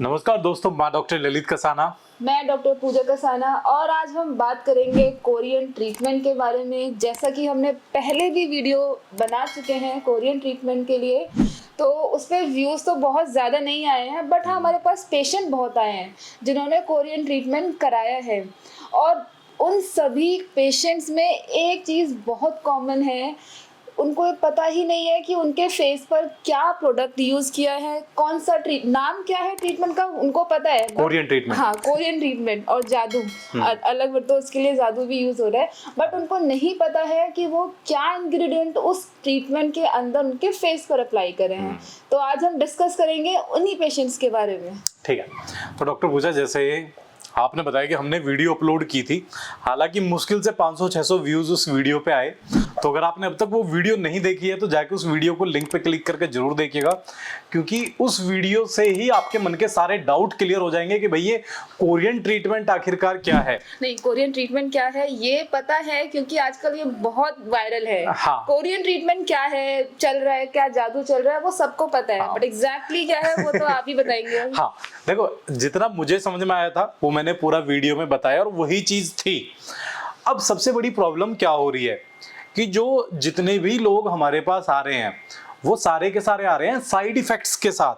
नमस्कार दोस्तों, मैं डॉक्टर ललित कसाना। मैं डॉक्टर पूजा कसाना और आज हम बात करेंगे कोरियन ट्रीटमेंट के बारे में। जैसा कि हमने पहले भी वीडियो बना चुके हैं कोरियन ट्रीटमेंट के लिए, तो उस पर व्यूज़ तो बहुत ज़्यादा नहीं आए हैं, बट हाँ हमारे पास पेशेंट बहुत आए हैं जिन्होंने कोरियन ट्रीटमेंट कराया है। और उन सभी पेशेंट्स में एक चीज़ बहुत कॉमन है, उनको ये पता ही नहीं है कि उनके फेस पर क्या प्रोडक्ट यूज किया है, कौन सा नाम क्या है ट्रीटमेंट का उनको पता है, कोरियन ट्रीटमेंट। हाँ कोरियन ट्रीटमेंट और जादू अलग, तो उसके लिए जादू भी यूज हो रहा है, बट उनको नहीं पता है कि वो क्या इंग्रेडिएंट उस ट्रीटमेंट के अंदर उनके फेस पर अप्लाई कर रहे हैं। तो आज हम डिस्कस करेंगे उन्हीं पेशेंट्स के बारे में। ठीक है, तो डॉक्टर पूजा, जैसे आपने बताया कि हमने वीडियो अपलोड की थी, हालांकि मुश्किल से 500-600 व्यूज उस वीडियो पे आए। तो अगर आपने अब तक वो वीडियो नहीं देखी है तो जाके उस वीडियो को लिंक पे क्लिक करके जरूर देखिएगा, क्योंकि उस वीडियो से ही आपके मन के सारे डाउट क्लियर हो जाएंगे कि भाई ये कोरियन ट्रीटमेंट आखिरकार क्या है। नहीं, कोरियन ट्रीटमेंट क्या है ये पता है, क्योंकि आजकल ये बहुत वायरल है। हाँ। कोरियन ट्रीटमेंट क्या है, चल रहा है, क्या जादू चल रहा है, वो सबको पता है। हाँ। बट एग्जैक्टली क्या है वो तो आप ही बताएंगे। हाँ, देखो, जितना मुझे समझ में आया था वो मैंने पूरा वीडियो में बताया और वही चीज थी। अब सबसे बड़ी प्रॉब्लम क्या हो रही है कि जो जितने भी लोग हमारे पास आ रहे हैं वो सारे के सारे आ रहे हैं साइड इफेक्ट्स के साथ,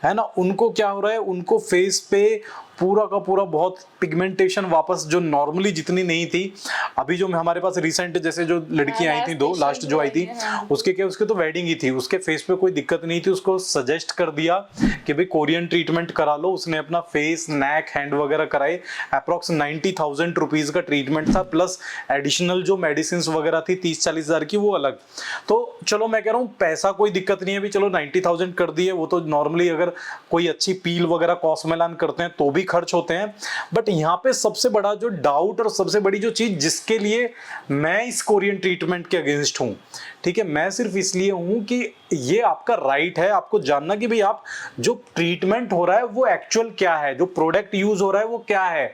है ना। उनको क्या हो रहा है, उनको फेस पे पूरा का पूरा बहुत पिगमेंटेशन वापस जो नॉर्मली जितनी नहीं थी, अभी जो हमारे पास रिसेंट जैसे जो लड़कियां आई थी, दो लास्ट जो आई थी, उसके क्या, उसके तो वेडिंग ही थी, उसके फेस पे कोई दिक्कत नहीं थी, उसको सजेस्ट कर दिया कि भाई कोरियन ट्रीटमेंट करा लो। उसने अपना फेस, नेक, हैंड वगैरह कराए। अप्रॉक्स 90,000 रुपीज का ट्रीटमेंट था, प्लस एडिशनल जो मेडिसिन वगैरह थी 30-40 हजार की, वो अलग। तो चलो मैं कह रहा हूँ पैसा कोई दिक्कत नहीं है, भी चलो 90,000 कर दिए, वो तो नॉर्मली अगर कोई अच्छी पील वगैरह कॉस्मेलान करते हैं तो भी खर्च होते हैं। बट यहाँ पे सबसे बड़ा जो डाउट और सबसे बड़ी जो चीज जिसके लिए मैं इस कोरियन ट्रीटमेंट के अगेंस्ट हूँ, ठीक है, मैं सिर्फ इसलिए हूँ कि ये आपका राइट है आपको जानना कि भाई आप जो ट्रीटमेंट हो रहा है वो एक्चुअल क्या है, जो प्रोडक्ट यूज हो रहा है वो क्या है।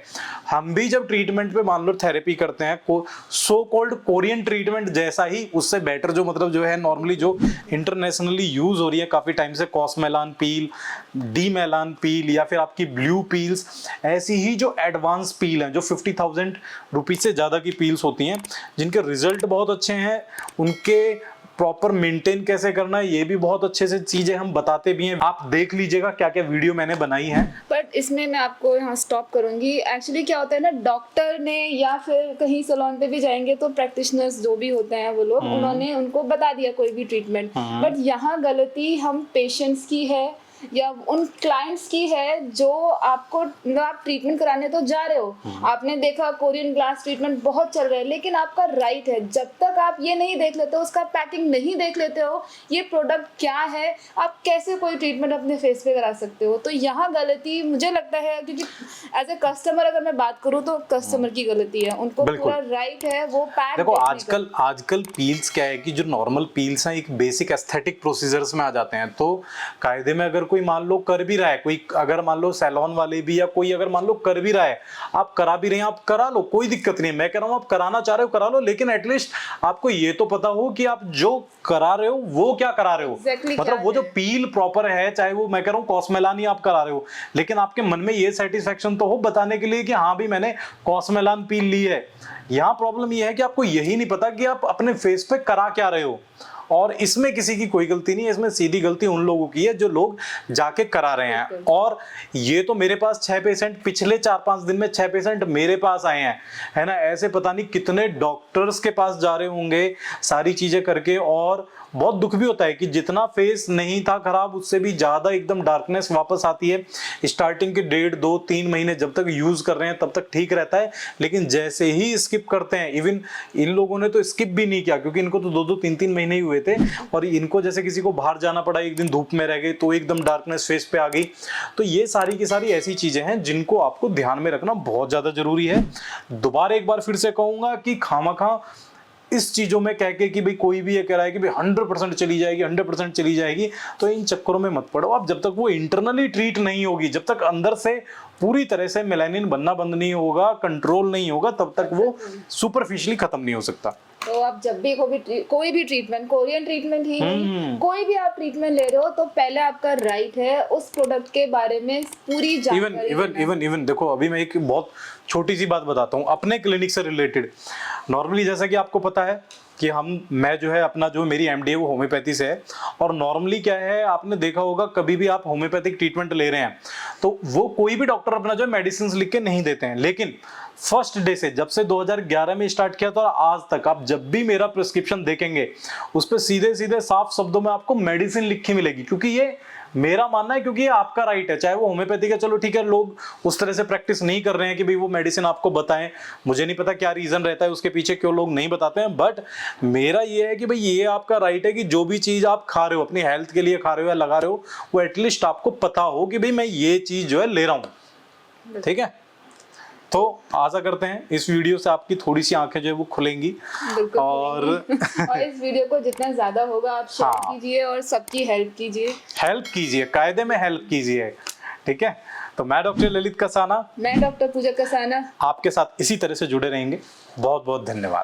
हम भी जब ट्रीटमेंट पे मान लो थेरेपी करते हैं, सो कॉल्ड कोरियन ट्रीटमेंट जैसा ही, उससे बेटर जो मतलब जो है नॉर्मली जो इंटरनेशनली यूज हो रही है काफी टाइम से, कॉस्मेलान पील, डीमेलान पील या फिर आपकी ब्लू पील्स, ऐसी ही जो एडवांस पील हैं जो 50,000 रुपीज से ज्यादा की पील्स होती हैं, जिनके रिजल्ट बहुत अच्छे हैं, उनके प्रॉपर मेंटेन कैसे करना है ये भी बहुत अच्छे से चीजें हम बताते भी हैं। आप देख लीजिएगा क्या क्या वीडियो मैंने बनाई है। बट इसमें मैं आपको यहाँ स्टॉप करूंगी। एक्चुअली क्या होता है ना, डॉक्टर ने या फिर कहीं सैलून पे भी जाएंगे तो प्रैक्टिशनर्स जो भी होते हैं वो लोग, उन्होंने उनको बता दिया कोई भी ट्रीटमेंट, बट यहाँ गलती हम पेशेंट्स की है या उन क्लाइंट्स की है जो आपको, आप ट्रीटमेंट कराने तो जा रहे हो, आपने देखा कोरियन ग्लास ट्रीटमेंट बहुत चल रहा है, लेकिन आपका राइट है, जब तक आप ये नहीं देख लेते हो, उसका पैकिंग नहीं देख लेते हो, ये प्रोडक्ट क्या है, आप कैसे कोई ट्रीटमेंट अपने फेस पे करा सकते हो। तो यहाँ गलती मुझे लगता है, क्योंकि एज ए कस्टमर अगर मैं बात करूँ तो कस्टमर की गलती है, उनको पूरा राइट है वो पैक। देखो आजकल पील्स क्या है कि जो नॉर्मल पील्स हैं एक बेसिक एस्थेटिक प्रोसीजर्स में आ जाते हैं, तो कायदे में अगर कोई मान लो कर भी रहा है, कोई अगर मान लो सैलून वाले भी या कोई अगर मान लो कर भी रहा है, आप करा भी रहे हैं, आप करा लो, कोई दिक्कत नहीं है। मैं कह रहा हूं आप कराना चाह रहे हो करा लो, लेकिन एटलीस्ट आपको ये तो पता हो कि आप जो करा रहे हो वो क्या करा रहे हो। मतलब वो जो पील प्रॉपर है, चाहे वो मैं कह रहा हूं कॉस्मेलान ही आप करा रहे हो, लेकिन आपके मन में ये सेटिस्फेक्शन तो हो बताने के लिए कि हाँ भी मैंने कॉस्मेलान पील ली है। यहाँ प्रॉब्लम ये है कि आपको यही नहीं पता कि आप अपने फेस पे करा क्या रहे हो, और इसमें किसी की कोई गलती नहीं है, इसमें सीधी गलती उन लोगों की है जो लोग जाके करा रहे हैं। और ये तो मेरे पास 6 पेशेंट, पिछले 4-5 दिन में 6 पेशेंट मेरे पास आए हैं, है ना। ऐसे पता नहीं कितने डॉक्टर्स के पास जा रहे होंगे सारी चीजें करके, और बहुत दुख भी होता है कि जितना फेस नहीं था खराब उससे भी ज्यादा एकदम डार्कनेस वापस आती है। स्टार्टिंग के 1.5-2-3 महीने जब तक यूज कर रहे हैं तब तक ठीक रहता है, लेकिन जैसे ही स्किप करते हैं, इवन इन लोगों ने तो स्किप भी नहीं किया क्योंकि इनको तो 2-3 महीने ही हुए थे, और इनको जैसे किसी को बाहर जाना पड़ा, एक दिन धूप में रह गए तो एकदम डार्कनेस फेस पे आ गई। तो ये सारी की सारी ऐसी चीजें हैं जिनको आपको ध्यान में रखना बहुत ज्यादा जरूरी है। दोबारा एक बार फिर से कहूंगा कि खामखा इस चीजों में कह के कि भाई कोई भी ये कह रहा है कि भाई 100% चली जाएगी, 100% चली जाएगी, तो इन चक्करों में मत पड़ो आप। जब तक वो इंटरनली ट्रीट नहीं होगी, जब तक अंदर से पूरी तरह से मेलानिन बनना बंद नहीं होगा, कंट्रोल नहीं होगा, तब तक वो सुपरफिशियली खत्म नहीं हो सकता। तो आप जब भी कोई भी ट्रीटमेंट, कोरियन ट्रीटमेंट ही नहीं, कोई भी आप ट्रीटमेंट ले रहे हो तो पहले आपका राइट है उस प्रोडक्ट के बारे में पूरी जानकारी इवन देखो, अभी मैं एक बहुत छोटी सी बात बताता हूँ अपने क्लिनिक से रिलेटेड। नॉर्मली जैसा कि आपको पता है कि मैं जो है अपना जो मेरी एमडी है वो होम्योपैथी से है, और नॉर्मली क्या है आपने देखा होगा कभी भी आप होम्योपैथिक ट्रीटमेंट ले रहे हैं तो वो कोई भी डॉक्टर अपना जो है मेडिसिन लिख के नहीं देते हैं, लेकिन फर्स्ट डे से जब से 2011 में स्टार्ट किया था और आज तक आप जब भी मेरा प्रिस्क्रिप्शन देखेंगे उस पर सीधे सीधे साफ शब्दों में आपको मेडिसिन लिखी मिलेगी, क्योंकि ये मेरा मानना है, क्योंकि ये आपका राइट है। चाहे वो होम्योपैथी का, चलो ठीक है, लोग उस तरह से प्रैक्टिस नहीं कर रहे हैं कि भाई वो मेडिसिन आपको बताएं, मुझे नहीं पता क्या रीजन रहता है उसके पीछे, क्यों लोग नहीं बताते हैं, बट मेरा ये है कि भाई ये आपका राइट है कि जो भी चीज आप खा रहे हो अपनी हेल्थ के लिए खा रहे हो या लगा रहे हो वो एटलीस्ट आपको पता हो कि भाई मैं ये चीज जो है ले रहा हूं। ठीक है, तो आशा करते हैं इस वीडियो से आपकी थोड़ी सी आंखें जो है वो खुलेंगी। और और इस वीडियो को जितना ज्यादा होगा आप शेयर कीजिए और सबकी हेल्प कीजिए, कायदे में हेल्प कीजिए। ठीक है, तो मैं डॉक्टर ललित कसाना, मैं डॉक्टर पूजा कसाना आपके साथ इसी तरह से जुड़े रहेंगे। बहुत बहुत धन्यवाद।